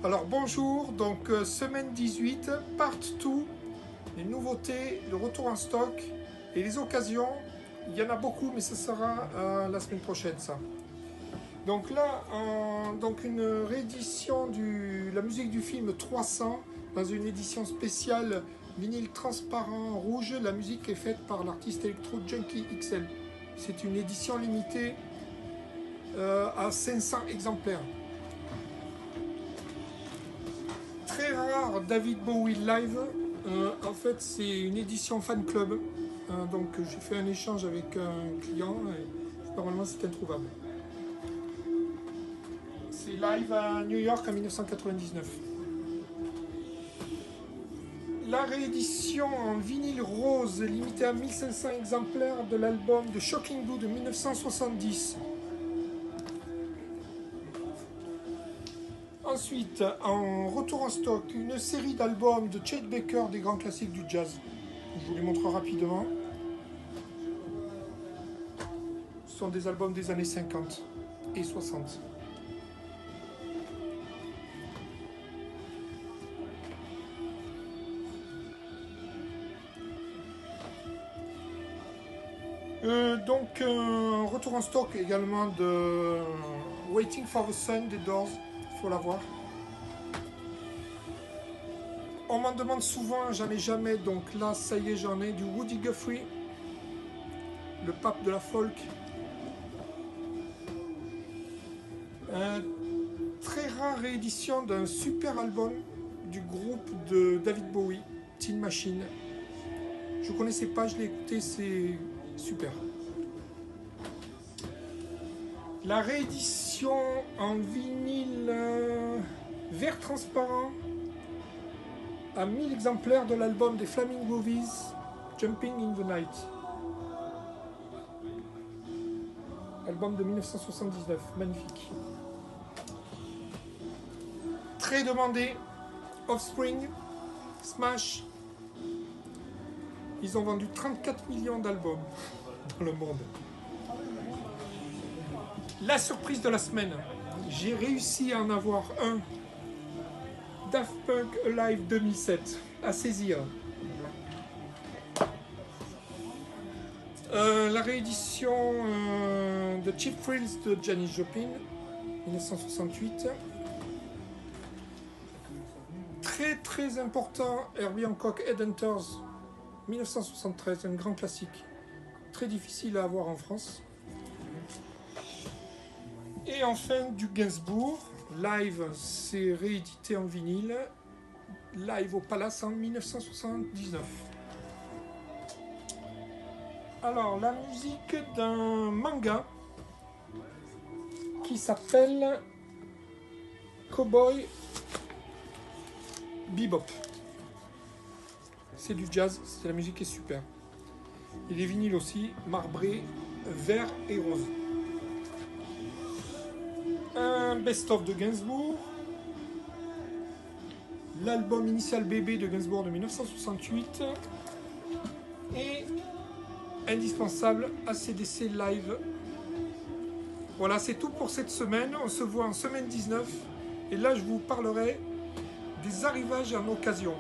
Alors bonjour, donc semaine 18, part 2, les nouveautés, le retour en stock et les occasions. Il y en a beaucoup, mais ce sera la semaine prochaine ça. Donc là, donc une réédition de la musique du film 300 dans une édition spéciale vinyle transparent rouge. La musique est faite par l'artiste électro Junkie XL. C'est une édition limitée à 500 exemplaires. Très rare David Bowie live. En fait, c'est une édition fan club. Donc, j'ai fait un échange avec un client et normalement, c'est introuvable. C'est live à New York en 1999. La réédition en vinyle rose limitée à 1500 exemplaires de l'album de Shocking Blue de 1970. Ensuite, en retour en stock, une série d'albums de Chet Baker des grands classiques du jazz. Je vous les montre rapidement. Ce sont des albums des années 50 et 60. Donc, retour en stock également de Waiting for the Sun des Doors. Il faut la voir. On m'en demande souvent, j'en ai jamais, donc là ça y est, j'en ai du Woody Guthrie, le pape de la folk. Très rare réédition d'un super album du groupe de David Bowie, Tin Machine. Je ne connaissais pas, je l'ai écouté, c'est super. La réédition en vinyle vert transparent à 1000 exemplaires de l'album des Flaming Groovies, Jumping in the Night. Album de 1979, magnifique. Très demandé, Offspring, Smash. Ils ont vendu 34 millions d'albums dans le monde. La surprise de la semaine, j'ai réussi à en avoir un. Daft Punk Alive 2007, à saisir. La réédition de Cheap Thrills de Janis Joplin, 1968. Très très important, Herbie Hancock Headhunters, 1973, un grand classique. Très difficile à avoir en France. Et enfin du Gainsbourg, live, c'est réédité en vinyle, live au Palace en 1979. Alors, la musique d'un manga qui s'appelle Cowboy Bebop. C'est du jazz, la musique est super. Et les vinyles aussi, marbré, vert et rose. Un best-of de Gainsbourg, l'album Initial Bébé de Gainsbourg de 1968 et indispensable ACDC Live. Voilà, c'est tout pour cette semaine. On se voit en semaine 19 et là je vous parlerai des arrivages en occasion.